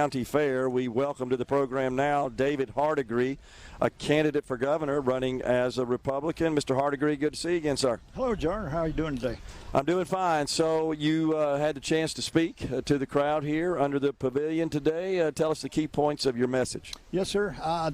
County Fair. We welcome to the program now David Hardigree, a candidate for governor running as a Republican. Mr. Hardigree, good to see you again, sir. Hello, John. How are you doing today? I'm doing fine. So you had the chance to speak to the crowd here under the pavilion today. Tell us the key points of your message. Yes, sir. One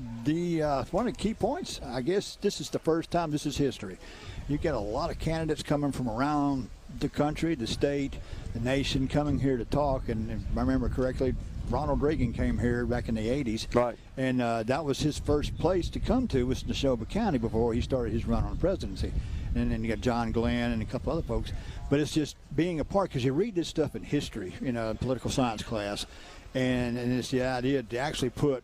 of the key points, I guess this is the first time, this is history. You get a lot of candidates coming from around the country, the state, the nation, coming here to talk. And if I remember correctly, Ronald Reagan came here back in the 80s. Right. And that was his first place to come to, was Neshoba County, before he started his run on the presidency. And then you got John Glenn and a couple other folks. But it's just being a part, because you read this stuff in history, political science class, and it's the idea to actually put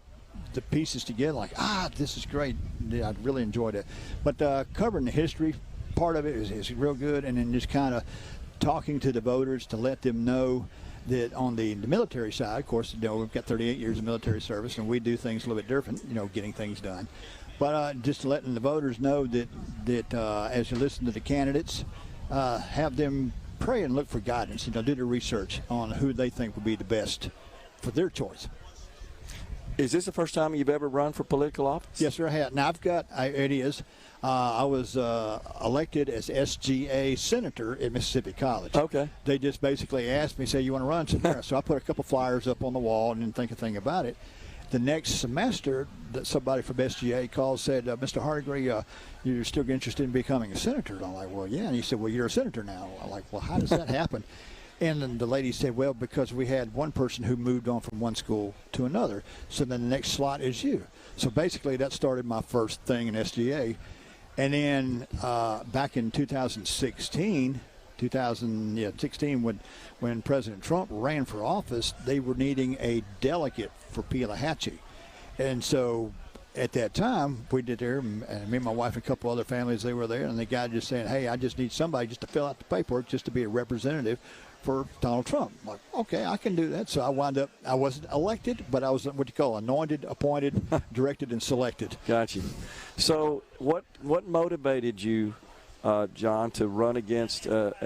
the pieces together, like, this is great. Yeah, I really enjoyed it. But covering the history part of it is real good, and then just kind of talking to the voters to let them know that on the military side, of course, we've got 38 years of military service, and we do things a little bit different, getting things done. But just letting the voters know that as you listen to the candidates, have them pray and look for guidance, do the research on who they think would be the best for their choice. Is this the first time you've ever run for political office? Yes, sir, I have. Now, it is. I was elected as SGA senator at Mississippi College. Okay. They just basically asked me, say, you want to run? So I put a couple flyers up on the wall and didn't think a thing about it. The next semester, somebody from SGA called, said, Mr. Hardigree, you're still interested in becoming a senator? And I'm like, well, yeah. And he said, well, you're a senator now. I'm like, well, how does that happen? And then the lady said, well, because we had one person who moved on from one school to another, so then the next slot is you. So basically that started my first thing in SGA. And then back in 2016, when President Trump ran for office, they were needing a delegate for Pelahatchie. And so at that time, we did there, and me and my wife and a couple other families, they were there, and the guy just saying, hey, I just need somebody just to fill out the paperwork just to be a representative for Donald Trump. I'm like, okay, I can do that. So I wound up, I wasn't elected, but I was what you call anointed, appointed, directed, and selected. Got you. So what motivated you, John, to run against David,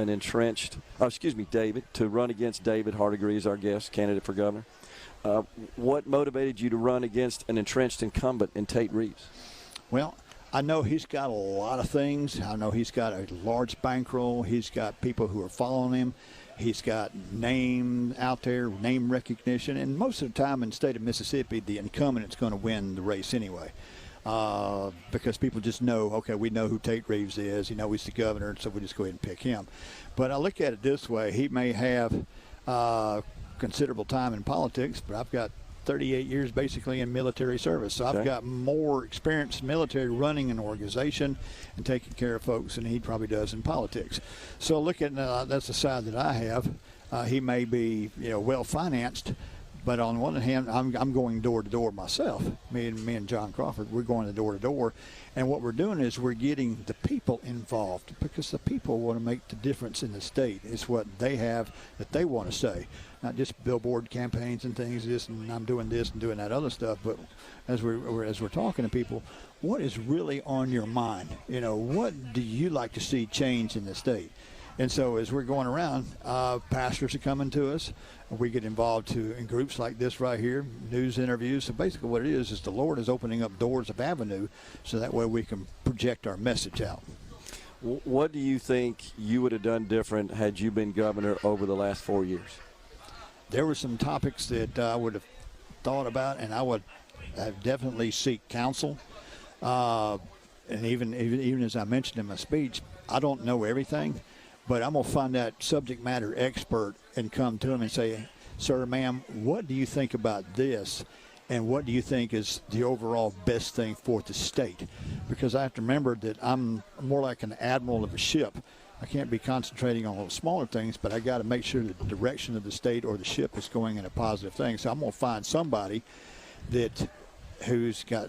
to run against David Hardigree as our guest candidate for governor? What motivated you to run against an entrenched incumbent in Tate Reeves? Well, I know he's got a lot of things. I know he's got a large bankroll. He's got people who are following him. He's got name out there, name recognition. And most of the time in the state of Mississippi, the incumbent is going to win the race anyway. Because people just know, okay, we know who Tate Reeves is. He's the governor, so we just go ahead and pick him. But I look at it this way. He may have considerable time in politics, but I've got 38 years basically in military service. So I've got more experience in military running an organization and taking care of folks than he probably does in politics. So look at that's the side that I have. He may be well-financed, but on one hand, I'm going door to door myself. Me and John Crawford, we're going door to door, and what we're doing is we're getting the people involved, because the people want to make the difference in the state. It's what they have that they want to say, not just billboard campaigns and things. And I'm doing this and doing that other stuff. But as we're talking to people, what is really on your mind? What do you like to see change in the state? And so as we're going around, pastors are coming to us. We get involved in groups like this right here, news interviews. So basically what it is the Lord is opening up doors of avenue so that way we can project our message out. What do you think you would have done different had you been governor over the last 4 years? There were some topics that I would have thought about, and I would have definitely seek counsel. And even as I mentioned in my speech, I don't know everything. But I'm going to find that subject matter expert and come to him and say, sir, ma'am, what do you think about this? And what do you think is the overall best thing for the state? Because I have to remember that I'm more like an admiral of a ship. I can't be concentrating on little smaller things, but I got to make sure that the direction of the state or the ship is going in a positive thing. So I'm going to find somebody who's got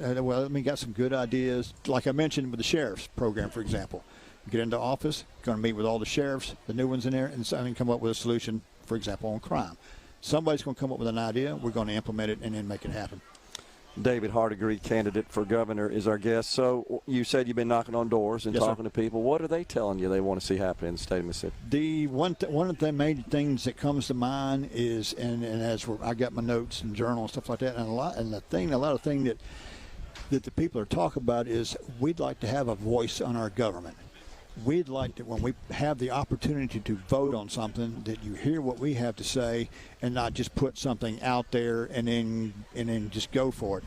some good ideas. Like I mentioned with the sheriff's program, for example. Get into office, going to meet with all the sheriffs, the new ones in there, and come up with a solution, for example, on crime. Somebody's going to come up with an idea. We're going to implement it and then make it happen. David Hardigree, candidate for governor, is our guest. So you said you've been knocking on doors and Yes, talking sir. to people. What are they telling you they want to see happen in the state of Mississippi? One of the main things that comes to mind is, and I got my notes and journal and stuff like that, and a lot of thing that the people are talking about is we'd like to have a voice on our government. We'd like to, when we have the opportunity to vote on something, that you hear what we have to say and not just put something out there and then just go for it.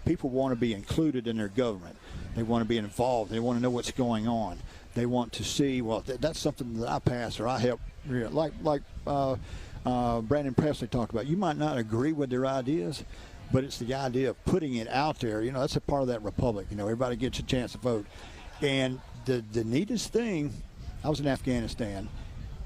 People want to be included in their government. They want to be involved. They want to know what's going on. They want to see, well, that's something that I passed or I helped. Like Brandon Presley talked about. You might not agree with their ideas, but it's the idea of putting it out there. You know, that's a part of that republic. You know, everybody gets a chance to vote. And the neatest thing, I was in Afghanistan,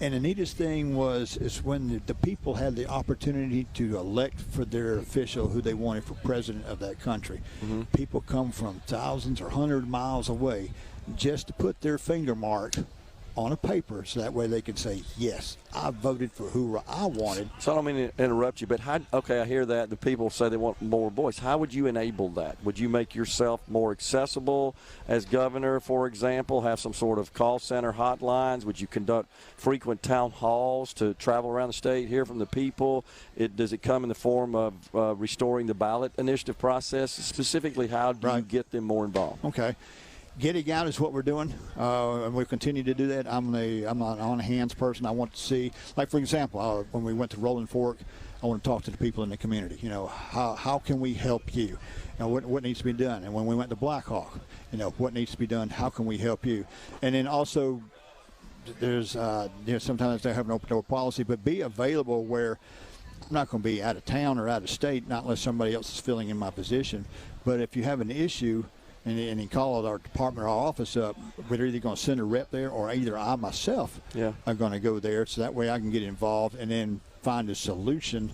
and the neatest thing is when the people had the opportunity to elect for their official who they wanted for president of that country. Mm-hmm. People come from thousands or 100 miles away just to put their finger mark on a paper so that way they can say, yes, I voted for who I wanted. So I don't mean to interrupt you, but I hear that. The people say they want more voice. How would you enable that? Would you make yourself more accessible as governor, for example, have some sort of call center hotlines? Would you conduct frequent town halls to travel around the state, hear from the people? Does it come in the form of restoring the ballot initiative process? Specifically, how do you get them more involved? Okay. Getting out is what we're doing, and we'll continue to do that. I'm an on-hands person. I want to see, like, for example, when we went to Rolling Fork, I want to talk to the people in the community. You know, how can we help you? You know, what needs to be done? And when we went to Blackhawk, you know, what needs to be done? How can we help you? And then also, there's, sometimes they have an open door policy, but be available where I'm not going to be out of town or out of state, not unless somebody else is filling in my position. But if you have an issue, and he called our department or our office up, we're either going to send a rep there or either I myself are going to go there, so that way I can get involved and then find a solution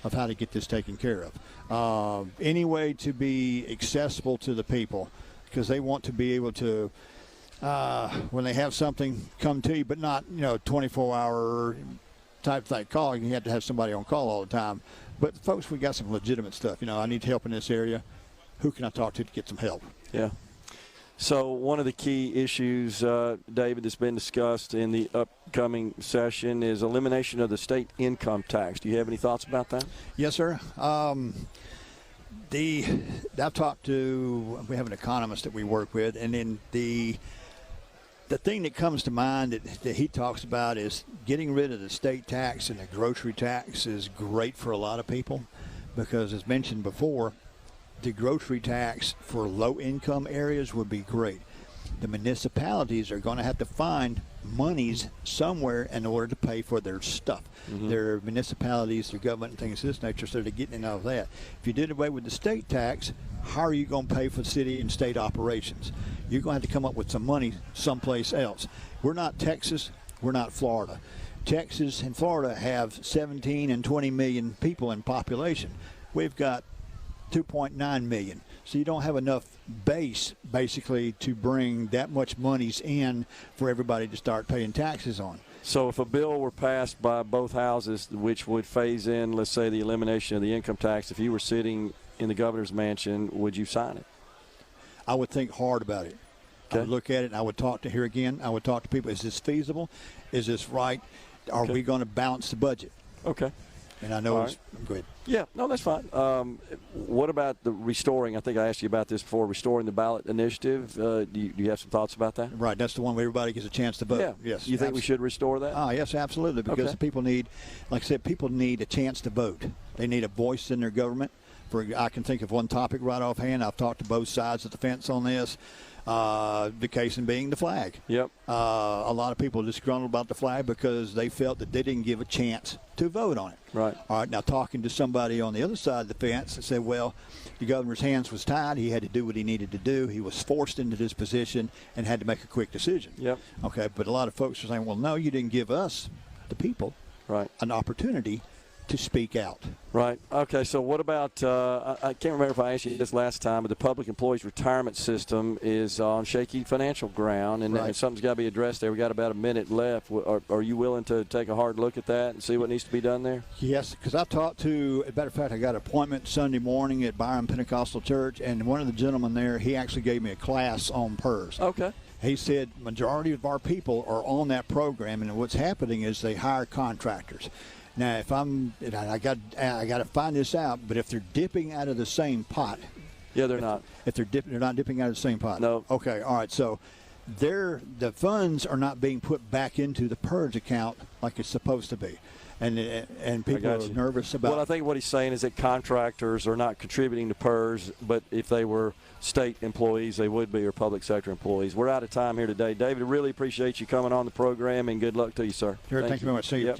of how to get this taken care of. Any way to be accessible to the people, because they want to be able to, when they have something, come to you, but not, 24-hour type thing call. You have to have somebody on call all the time. But folks, we got some legitimate stuff. I need help in this area. Who can I talk to get some help? Yeah. So one of the key issues, David, that's been discussed in the upcoming session is elimination of the state income tax. Do you have any thoughts about that? Yes, sir. I've talked to, we have an economist that we work with, and then the thing that comes to mind that he talks about is getting rid of the state tax, and the grocery tax is great for a lot of people because, as mentioned before, the grocery tax for low-income areas would be great. The municipalities are going to have to find monies somewhere in order to pay for their stuff. Mm-hmm. Their municipalities, their government, and things of this nature, so they're getting out of that. If you did away with the state tax, how are you going to pay for city and state operations? You're going to have to come up with some money someplace else. We're not Texas. We're not Florida. Texas and Florida have 17 and 20 million people in population. We've got 2.9 million. So you don't have enough base, basically, to bring that much monies in for everybody to start paying taxes on. So if a bill were passed by both houses, which would phase in, let's say, the elimination of the income tax, if you were sitting in the governor's mansion, would you sign it? I would think hard about it. Okay. I would look at it, and I would talk to I would talk to people. Is this feasible? Is this right? Are we going to balance the budget? Okay. And I know it's good. Yeah, no, that's fine. What about the restoring? I think I asked you about this before, restoring the ballot initiative. Do you have some thoughts about that? Right, that's the one where everybody gets a chance to vote. Yeah. Yes. You think we should restore that? Yes, absolutely, because people need, like I said, people need a chance to vote. They need a voice in their government. I can think of one topic right offhand. I've talked to both sides of the fence on this. The case in being the flag. Yep. A lot of people are disgruntled about the flag because they felt that they didn't give a chance to vote on it. Right. All right. Now, talking to somebody on the other side of the fence that said, well, the governor's hands was tied. He had to do what he needed to do. He was forced into this position and had to make a quick decision. Yep. Okay. But a lot of folks are saying, well, no, you didn't give us, the people, right, an opportunity to speak out. Right. Okay. So what about, I can't remember if I asked you this last time, but the public employees retirement system is on shaky financial ground, and, Right. and something's got to be addressed there. We got about a minute left. Are you willing to take a hard look at that and see what needs to be done there? Yes, because I talked to, as a matter of fact, I got an appointment Sunday morning at Byron Pentecostal Church, and one of the gentlemen there, he actually gave me a class on PERS. Okay. He said majority of our people are on that program, and what's happening is they hire contractors. Now, if I got to find this out, but if they're dipping out of the same pot, Yeah, they're not. If they're not dipping out of the same pot. No. Okay. All right. So, the funds are not being put back into the PERS account like it's supposed to be, and people are nervous about. Well, I think what he's saying is that contractors are not contributing to PERS, but if they were state employees, they would be, or public sector employees. We're out of time here today, David. I really appreciate you coming on the program, and good luck to you, sir. Sure, thank you very much. See you. Yep.